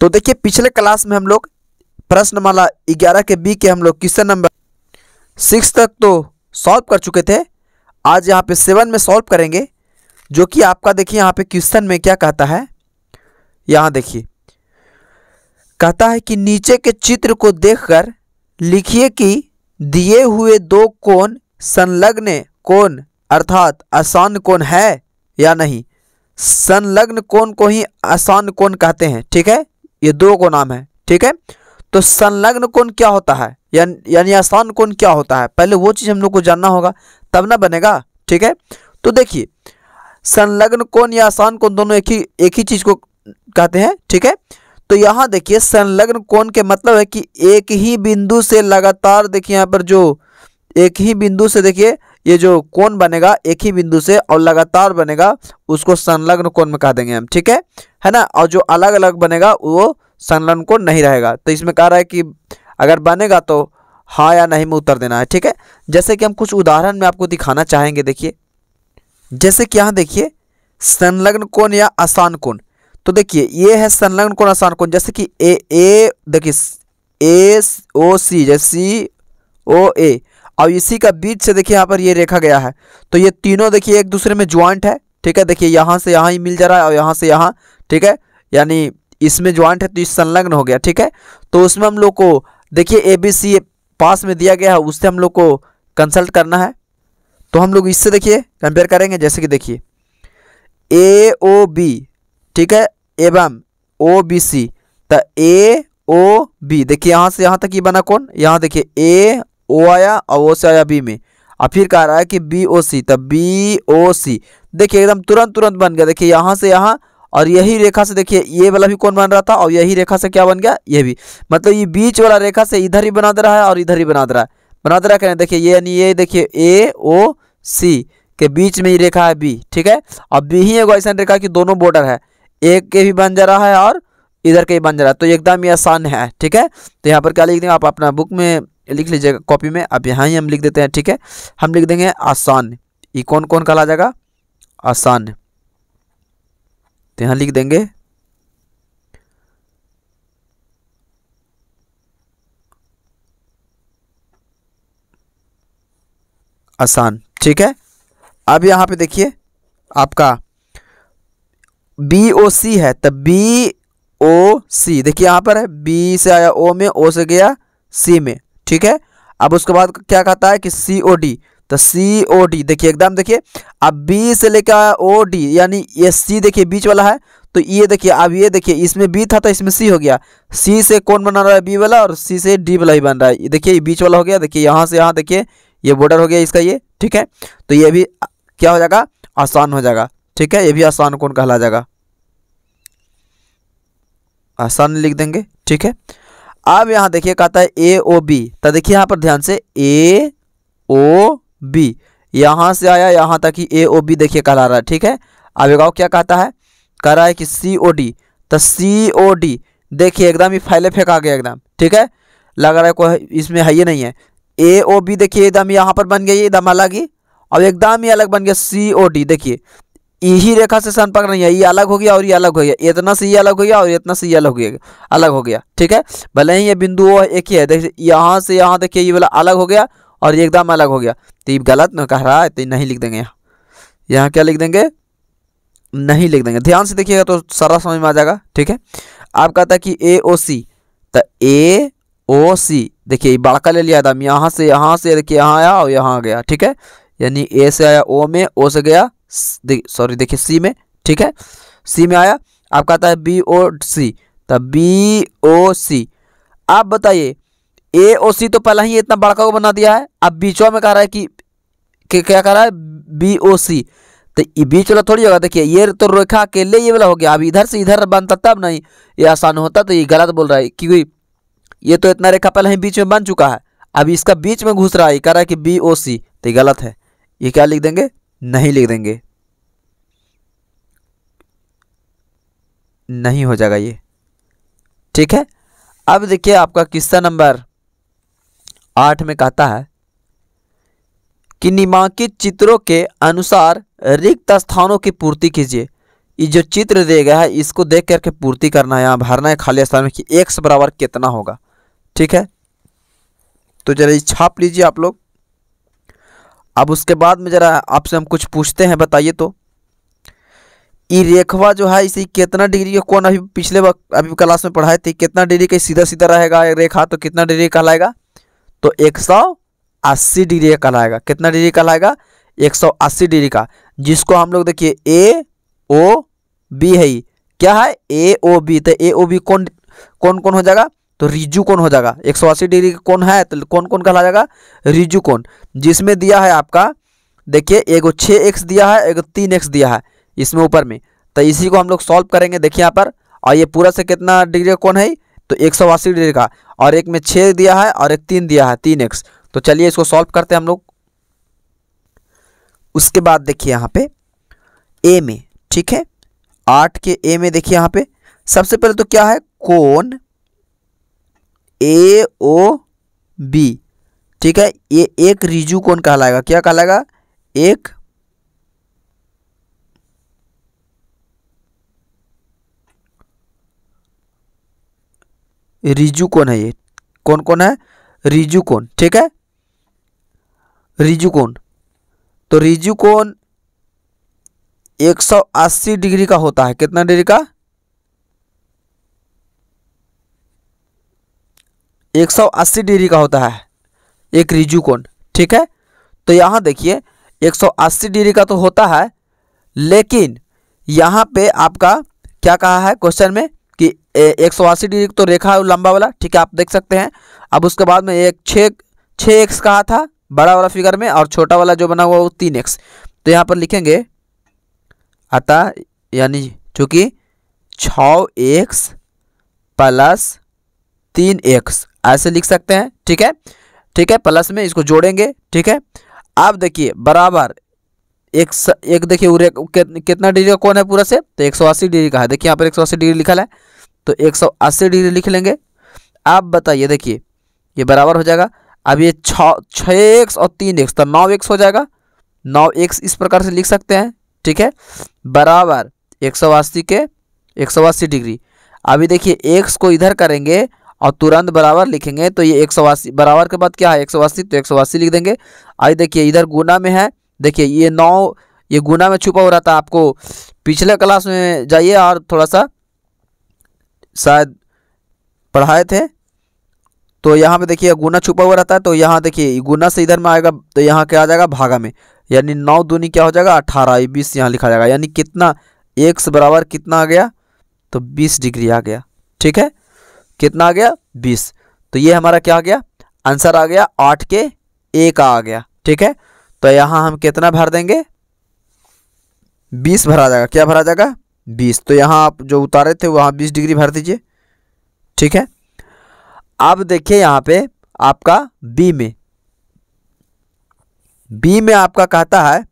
तो देखिए पिछले क्लास में हम लोग प्रश्नमाला 11 के बी के हम लोग क्वेश्चन नंबर 6 तक तो सॉल्व कर चुके थे। आज यहाँ पे 7 में सॉल्व करेंगे, जो कि आपका देखिए यहाँ पे क्वेश्चन में क्या कहता है। यहाँ देखिए कहता है कि नीचे के चित्र को देखकर लिखिए कि दिए हुए दो कोण संलग्न कोण अर्थात आसान कोण है या नहीं। संलग्न कोण को ही आसान कोण कहते हैं, ठीक है। ये दो को नाम है, ठीक है। तो संलग्न कोण क्या होता है यानी आसान कोण क्या होता है, पहले वो चीज हम लोग को जानना होगा, तब ना बनेगा, ठीक है। तो देखिए संलग्न कोण या आसान कोण दोनों एक ही चीज को कहते हैं, ठीक है। तो यहाँ देखिए संलग्न कोण के मतलब है कि एक ही बिंदु से लगातार, देखिए यहाँ पर जो एक ही बिंदु से देखिए ये जो कोण बनेगा एक ही बिंदु से और लगातार बनेगा उसको संलग्न कोण में कह देंगे हम, ठीक है ना। और जो अलग अलग बनेगा वो संलग्न कोण नहीं रहेगा। तो इसमें कह रहा है कि अगर बनेगा तो हाँ या नहीं में उत्तर देना है, ठीक है। जैसे कि हम कुछ उदाहरण में आपको दिखाना चाहेंगे। देखिए जैसे कि यहाँ देखिए संलग्न कोण या आसान कोण, तो देखिए ये है संलग्न कोण आसान कोण। जैसे कि ए देखिए ए ओ सी, जैसे सी ओ ए, और इसी का बीच से देखिए यहाँ पर ये रेखा गया है। तो ये तीनों देखिए एक दूसरे में ज्वाइंट है, ठीक है। देखिए यहाँ से यहाँ ही मिल जा रहा है और यहाँ से यहाँ, ठीक है, यानी इसमें ज्वाइंट है तो इस संलग्न हो गया, ठीक है। तो उसमें हम लोग को देखिए ए बी सी पास में दिया गया है, उससे हम लोग को कंसल्ट करना है। तो हम लोग इससे देखिए कंपेयर करेंगे। जैसे कि देखिए ए ओ बी, ठीक है, एवं ओ बी सी, तो ए ओ बी देखिए यहाँ से यहाँ तक ये बना कौन, यहाँ देखिए ए ओ आया और ओ से आया बी में, और फिर कह रहा है कि बी ओ सी, तब बी ओ सी देखिए एकदम तुरंत बन गया। देखिए यहाँ से यहाँ और यही रेखा से देखिए ये वाला भी कौन बन रहा था और यही रेखा से क्या बन गया, ये भी। मतलब ये बीच वाला रेखा से इधर ही बना दे रहा है और इधर ही बना दे रहा है देखिए ये, यानी ये देखिए ए ओ सी के बीच में ही रेखा है बी, ठीक है। और बी ही एगो ऐसा रेखा कि दोनों बॉर्डर है, एक के भी बन जा रहा है और इधर के भी बन जा रहा है, तो एकदम ये आसान है, ठीक है। तो यहाँ पर क्या लिख देंगे आप अपना बुक में लिख लीजिएगा कॉपी में। अब यहाँ ही हम लिख देते हैं, ठीक है। हम लिख देंगे आसान। ये कौन कौन कहला जाएगा, आसान। तो यहाँ लिख देंगे आसान, ठीक है। अब यहाँ पे देखिए आपका बी ओ सी है, तब बी ओ सी देखिए यहाँ पर है, बी से आया ओ में, ओ से गया सी में, ठीक है। अब उसके बाद क्या कहता है कि सी ओ डी, तो सी ओ डी देखिए एकदम देखिए अब बी से लेकर आया ओ डी, यानी ये सी देखिए बीच वाला है। तो ये देखिए अब ये देखिए इसमें बी था तो इसमें सी हो गया, सी से कौन बना रहा है बी वाला और सी से डी वाला ही बन रहा है। देखिए ये बीच वाला हो गया, देखिए यहाँ से यहाँ देखिए ये बॉर्डर हो गया इसका ये, ठीक है। तो ये भी क्या हो जाएगा, आसान हो जाएगा, ठीक है। ये भी आसान कोण कहला जाएगा, आसान लिख देंगे, ठीक है। अब यहाँ देखिए कहता है ए ओ बी, तो देखिए यहाँ पर ध्यान से ए ओ बी यहाँ से आया यहाँ तक ही ए ओ बी देखिए कहला रहा है, ठीक है। अब एक क्या कहता है, कह रहा है कि सी ओ डी, तो सी ओ डी देखिए एकदम ही फैले फेंका गया एकदम, ठीक है। लग रहा है कोई इसमें है ही नहीं है। ए ओ बी देखिए एकदम यहाँ पर बन गया एकदम अलग ही, और एकदम ही अलग बन गया सी ओ डी। देखिए यही रेखा से संपर्क नहीं है, ये अलग हो गया और ये अलग हो गया, इतना से ये अलग हो गया और इतना से ये अलग हो गया, ठीक है। भले ही ये बिंदु एक ही है, देखिए यहाँ से यहाँ देखिए ये वाला अलग हो गया और ये एकदम अलग हो गया, तो ये गलत न कह रहा है, तो नहीं लिख देंगे यहाँ क्या लिख देंगे, नहीं लिख देंगे। ध्यान से देखिएगा तो सारा समझ में आ जाएगा, ठीक है। आप कहता है कि ए ओ सी, तो ए ओ सी देखिए बड़का ले लिया एकदम, यहाँ से देखिए यहाँ आया और यहाँ आ गया, ठीक है। यानी ए से आया ओ में, ओ से गया सॉरी देखिए सी में, ठीक है, सी में आया। आप कहता है बी ओ सी, तब बी ओ सी। आप बताइए ए ओ सी तो पहले ही इतना बड़का को बना दिया है, अब बीचवा में कह रहा है कि क्या कह रहा है बी ओ सी, तो ये बीच वाला थोड़ी होगा। देखिए ये तो रेखा अकेले ये वाला हो गया, अब इधर से इधर बनता तब नहीं ये आसान होता, तो ये गलत बोल रहा है क्योंकि ये तो इतना रेखा पहले ही बीच में बन चुका है, अब इसका बीच में घुस रहा है, कह रहा है कि बी ओ सी, तो ये गलत है। ये क्या लिख देंगे, नहीं लिख देंगे, नहीं हो जाएगा ये, ठीक है। अब देखिए आपका क्वेश्चन नंबर 8 में कहता है कि निम्नलिखित चित्रों के अनुसार रिक्त स्थानों की पूर्ति कीजिए। ये जो चित्र दिया गया है इसको देख करके पूर्ति करना है, यहाँ भरना है खाली स्थान में कि x बराबर कितना होगा। ठीक है, तो जरा छाप लीजिए आप लोग। अब उसके बाद में जरा आपसे हम कुछ पूछते हैं, बताइए तो ये रेखवा जो है इसी कितना डिग्री का कोण, अभी पिछले वक्त अभी क्लास में पढ़ाए थे, कितना डिग्री का सीधा सीधा रहेगा रेखा, तो कितना डिग्री कहलाएगा, तो 180 डिग्री का कहलाएगा। कितना डिग्री कहलाएगा, 180 डिग्री का, जिसको हम लोग देखिए ए ओ बी है, क्या है ए ओ बी, तो ए ओ बी कौन कौन कौन हो जाएगा, तो रिजु कोण हो जाएगा। 180 डिग्री का कोण है तो कौन कौन कहला जाएगा, रिजु कोण, जिसमें दिया है आपका देखिए एगो 6x दिया है, एगो 3x दिया है इसमें ऊपर में, तो इसी को हम लोग सॉल्व करेंगे। देखिए यहाँ पर, और ये पूरा से कितना डिग्री का कोण है, तो 180 डिग्री का, और एक में 6 दिया है और एक 3 दिया है 3x। तो चलिए इसको सॉल्व करते हैं हम लोग। उसके बाद देखिए यहाँ पे ए में, ठीक है 8 के ए में देखिए यहाँ पे सबसे पहले तो क्या है, कोण ए ओ बी, ठीक है, ये एक रिजु कोण कहलाएगा। क्या कहलाएगा, एक रिजु कोण है। ये कौन कौन है, रिजु कोण, ठीक है, रिजु कोण। तो रिजु कोण 180 डिग्री का होता है। कितना डिग्री का, 180 डिग्री का होता है एक रिजु कोण, ठीक है। तो यहाँ देखिए 180 डिग्री का तो होता है, लेकिन यहाँ पे आपका क्या कहा है क्वेश्चन में कि 180 डिग्री तो रेखा है लंबा वाला, ठीक है, आप देख सकते हैं। अब उसके बाद में एक 6x कहा था बड़ा वाला फिगर में, और छोटा वाला जो बना हुआ वो 3x। तो यहाँ पर लिखेंगे अतः, यानी चूंकि 6x प्लस 3x ऐसे लिख सकते हैं, ठीक है, ठीक है, प्लस में इसको जोड़ेंगे, ठीक है। अब देखिए बराबर एक देखिए कितना डिग्री का कोण है पूरा से, तो 180 डिग्री का है। देखिए यहाँ पर 180 डिग्री लिखा है, तो 180 डिग्री लिख लेंगे। अब बताइए देखिए ये बराबर हो जाएगा, अब ये 6x और 3x तो 9x हो जाएगा। 9x इस प्रकार से लिख सकते हैं, ठीक है, बराबर 180 के 180 डिग्री। अभी देखिए x को इधर करेंगे और तुरंत बराबर लिखेंगे, तो ये 180 बराबर के बाद क्या है 180, तो 180 लिख देंगे। आज देखिए इधर गुना में है, देखिए ये 9 ये गुना में छुपा हो रहा था, आपको पिछले क्लास में जाइए और थोड़ा सा शायद पढ़ाए थे, तो यहाँ पे देखिए गुना छुपा हुआ रहता है। तो यहाँ देखिए गुना से इधर में आएगा, तो यहाँ क्या आ जाएगा भागा में, यानी 9 दूनी क्या हो जाएगा 18, 20 यहाँ लिखा जाएगा, यानी कितना x बराबर कितना आ गया, तो 20 डिग्री आ गया, ठीक है, कितना आ गया 20। तो ये हमारा क्या आ गया, आंसर आ गया 8 के a का आ गया, ठीक है। तो यहाँ हम कितना भर देंगे, 20 भरा जाएगा, क्या भरा जाएगा 20। तो यहाँ आप जो उतारे थे वहाँ 20 डिग्री भर दीजिए, ठीक है। अब देखिए यहाँ पे आपका बी में आपका कहता है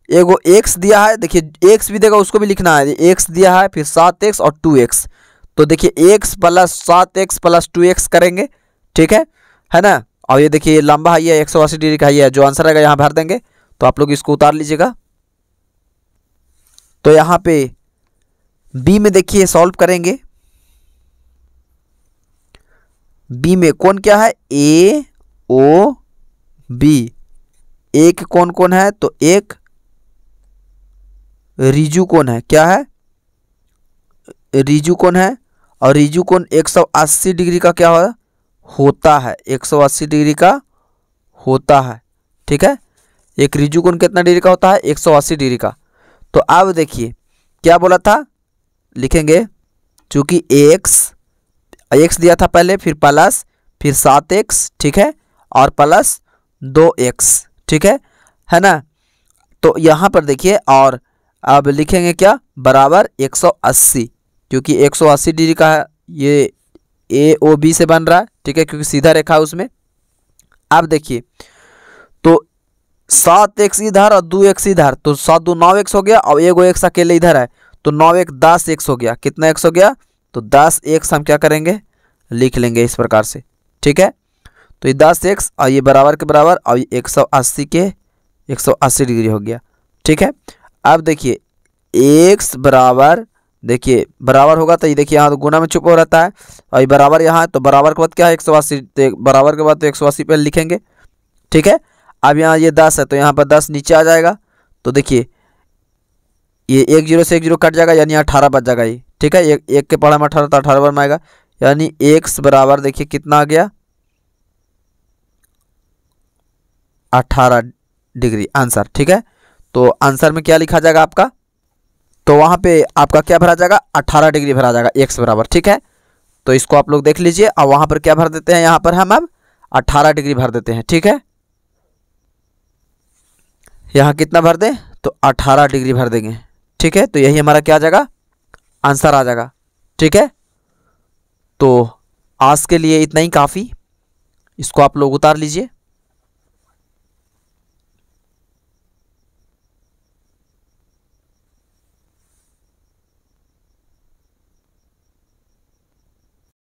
एगो x दिया है, देखिए x भी देगा उसको भी लिखना है, x दिया है, फिर 7x और 2x। तो देखिए x plus 7x plus 2x करेंगे, ठीक है ना। और ये देखिए लंबा है, ये 180 डिग्री का है, जो आंसर आएगा यहाँ भर देंगे। तो आप लोग इसको उतार लीजिएगा। तो यहाँ पे बी में देखिए सॉल्व करेंगे, बी में कौन क्या है, ए ओ बी, एक कौन कौन है, तो एक रिजु कोण है, क्या है रिजु कोण है, और रिजु कोण 180 डिग्री का क्या होता है, 180 डिग्री का होता है, ठीक है। एक रिजु कोण कितना डिग्री का होता है, 180 डिग्री का। तो अब देखिए क्या बोला था, लिखेंगे चूंकि x दिया था पहले, फिर प्लस, फिर 7x, ठीक है, और प्लस 2x, ठीक है ना। तो यहाँ पर देखिए, और अब लिखेंगे क्या, बराबर 180, क्योंकि 180 डिग्री का है, ये ए ओ बी से बन रहा है, ठीक है, क्योंकि सीधा रेखा है उसमें। अब देखिए तो 7x इधर और 2x इधर, तो 7 2 9x हो गया, और एगो x अकेले इधर है, तो 9 1 10x हो गया। कितना x हो गया, तो 10x हम क्या करेंगे, लिख लेंगे इस प्रकार से, ठीक है। तो ये 10x और ये बराबर के बराबर, और ये 180 के 180 डिग्री हो गया, ठीक है। अब देखिए एक्स बराबर, देखिए बराबर होगा तो ये देखिए यहाँ तो गुना में छुपा रहता है, और ये बराबर यहाँ है, तो बराबर के बाद क्या है 180, बराबर के बाद तो 180 पे लिखेंगे। ठीक है, अब यहाँ ये 10 है तो यहाँ पर 10 नीचे आ जाएगा, तो देखिए ये 1 0 से 1 0 कट जाएगा, यानी 18 बच जाएगा ये। ठीक है, एक के पढ़ा में 18 तो 18 बार में आएगा, यानी एक्स बराबर देखिए कितना आ गया 18 डिग्री आंसर। ठीक है, तो आंसर में क्या लिखा जाएगा आपका, तो वहाँ पे आपका क्या भरा जाएगा 18 डिग्री भरा जाएगा एक्स बराबर। ठीक है, तो इसको आप लोग देख लीजिए, और वहाँ पर क्या भर देते हैं, यहाँ पर हम अब 18 डिग्री भर देते हैं। ठीक है, यहाँ कितना भर दें, तो 18 डिग्री भर देंगे। ठीक है, तो यही हमारा क्या आ जाएगा आंसर आ जाएगा। ठीक है, तो आज के लिए इतना ही काफ़ी, इसको आप लोग उतार लीजिए।